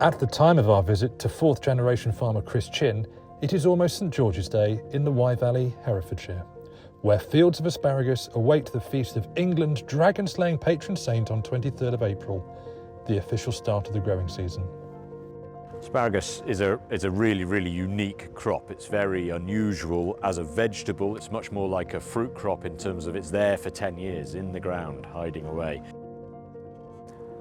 At the time of our visit to fourth generation farmer Chinn, it is almost St George's Day in the Wye Valley, Herefordshire, where fields of asparagus await the feast of England's dragon-slaying patron saint on 23rd of April, the official start of the growing season. Asparagus is a really unique crop. It's very unusual as a vegetable. It's much more like a fruit crop in terms of it's there for 10 years in the ground, hiding away.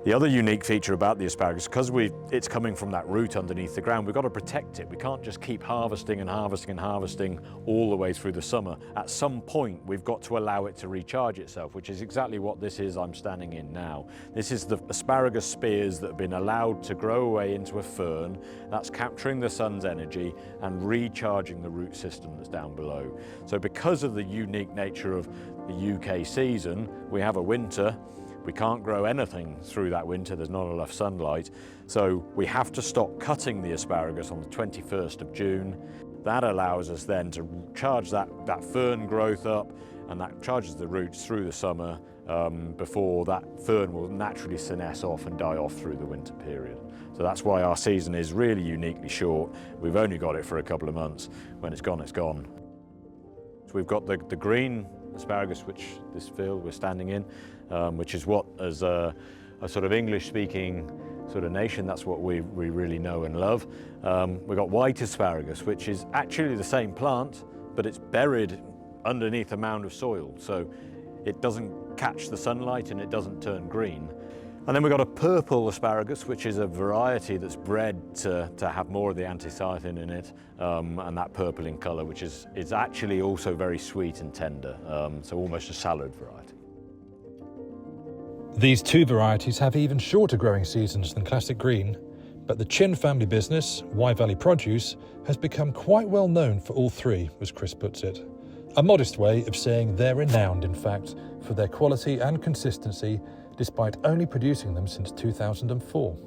The other unique feature about the asparagus, because it's coming from that root underneath the ground, we've got to protect it. We can't just keep harvesting and harvesting and harvesting all the way through the summer. At some point, we've got to allow it to recharge itself, which is exactly what this is I'm standing in now. This is the asparagus spears that have been allowed to grow away into a fern. That's capturing the sun's energy and recharging the root system that's down below. So because of the unique nature of the UK season, we have a winter. We can't grow anything through that winter, there's not enough sunlight, so we have to stop cutting the asparagus on the 21st of June. That allows us then to charge that fern growth up, and that charges the roots through the summer before that fern will naturally senesce off and die off through the winter period. So that's why our season is really uniquely short. We've only got it for a couple of months. When it's gone, it's gone. So we've got the green asparagus, which this field we're standing in, which is what, as a sort of English-speaking sort of nation, that's what we really know and love. We've got white asparagus, which is actually the same plant, but it's buried underneath a mound of soil, so it doesn't catch the sunlight and it doesn't turn green. And then we've got a purple asparagus, which is a variety that's bred to have more of the anthycyatin in it, and that purple in colour, which is actually also very sweet and tender, so almost a salad variety. These two varieties have even shorter growing seasons than classic green, but the Chinn family business, Wye Valley Produce, has become quite well known for all three, as Chris puts it. A modest way of saying they're renowned, in fact, for their quality and consistency, despite only producing them since 2004.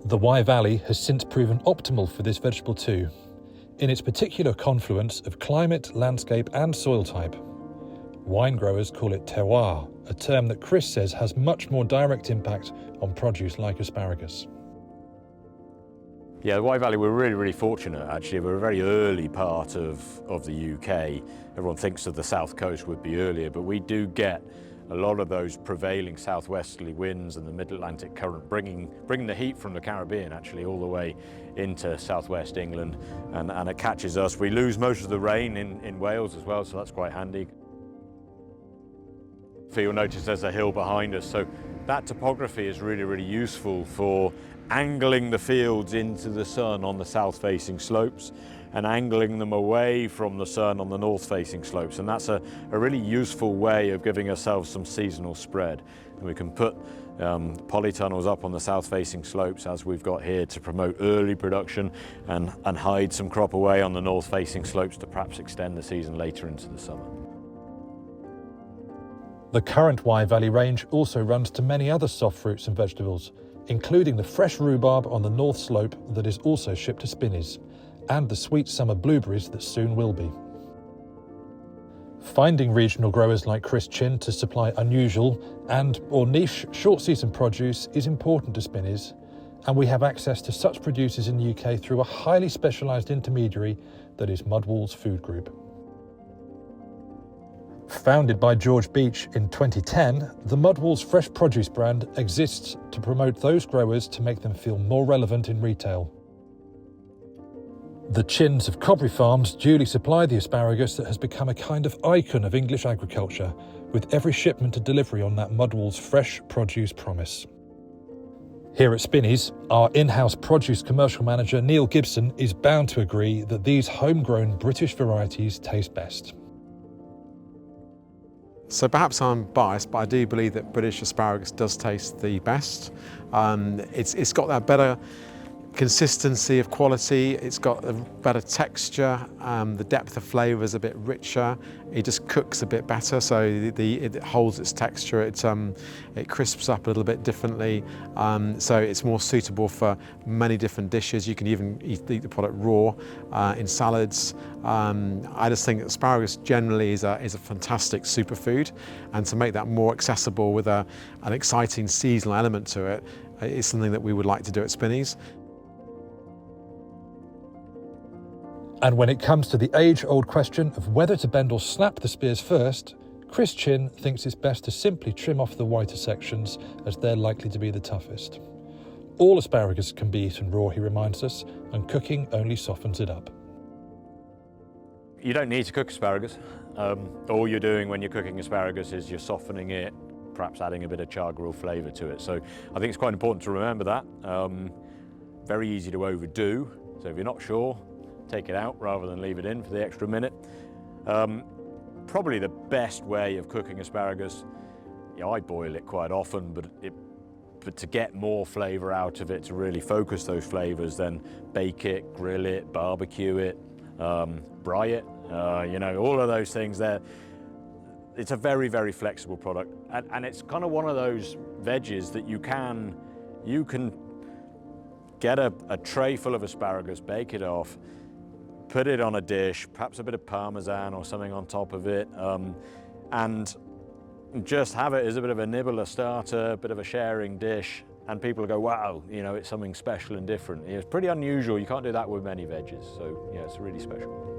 The Wye Valley has since proven optimal for this vegetable too, in its particular confluence of climate, landscape and soil type. Wine growers call it terroir, a term that Chris says has much more direct impact on produce like asparagus. Yeah, the Wye Valley, we're really fortunate actually. We're a very early part of the UK. Everyone thinks of the south coast would be earlier, but we do get a lot of those prevailing southwesterly winds and the mid-Atlantic current bringing the heat from the Caribbean actually all the way into southwest England, and it catches us. We lose most of the rain in Wales as well, so that's quite handy. So you'll notice there's a hill behind us, so that topography is really useful for angling the fields into the sun on the south-facing slopes and angling them away from the sun on the north-facing slopes, and that's a really useful way of giving ourselves some seasonal spread. And we can put polytunnels up on the south-facing slopes, as we've got here, to promote early production and hide some crop away on the north-facing slopes to perhaps extend the season later into the summer. The current Wye Valley range also runs to many other soft fruits and vegetables, including the fresh rhubarb on the north slope that is also shipped to Spinneys, and the sweet summer blueberries that soon will be. Finding regional growers like Chinn to supply unusual or niche short-season produce is important to Spinneys, and we have access to such producers in the UK through a highly specialised intermediary that is Mudwall's Food Group. Founded by George Beach in 2010, the Mudwall's Fresh Produce brand exists to promote those growers to make them feel more relevant in retail. The Chinns of Cobry Farms duly supply the asparagus that has become a kind of icon of English agriculture, with every shipment a delivery on that Mudwall's Fresh Produce promise. Here at Spinneys, our in-house produce commercial manager Neil Gibson is bound to agree that these homegrown British varieties taste best. So perhaps I'm biased, but I do believe that British asparagus does taste the best. It's got that better consistency of quality, it's got a better texture, the depth of flavour is a bit richer, it just cooks a bit better, so it holds its texture, it crisps up a little bit differently, so it's more suitable for many different dishes. You can even eat the product raw in salads. I just think asparagus generally is a fantastic superfood, and to make that more accessible with an exciting seasonal element to it is something that we would like to do at Spinneys. And when it comes to the age-old question of whether to bend or snap the spears first, Chinn thinks it's best to simply trim off the whiter sections, as they're likely to be the toughest. All asparagus can be eaten raw, he reminds us, and cooking only softens it up. You don't need to cook asparagus. All you're doing when you're cooking asparagus is you're softening it, perhaps adding a bit of char grill flavour to it. So I think it's quite important to remember that. Very easy to overdo, so if you're not sure, take it out rather than leave it in for the extra minute. Probably the best way of cooking asparagus, I boil it quite often, but to get more flavour out of it, to really focus those flavours, then bake it, grill it, barbecue it, bry it, all of those things there. It's a very, very flexible product, and it's kind of one of those veggies that you can get a tray full of asparagus, bake it off, put it on a dish, perhaps a bit of Parmesan or something on top of it, and just have it as a bit of a nibble, a starter, a bit of a sharing dish, and people go, wow, it's something special and different. It's pretty unusual. You can't do that with many veggies, so yeah, it's really special.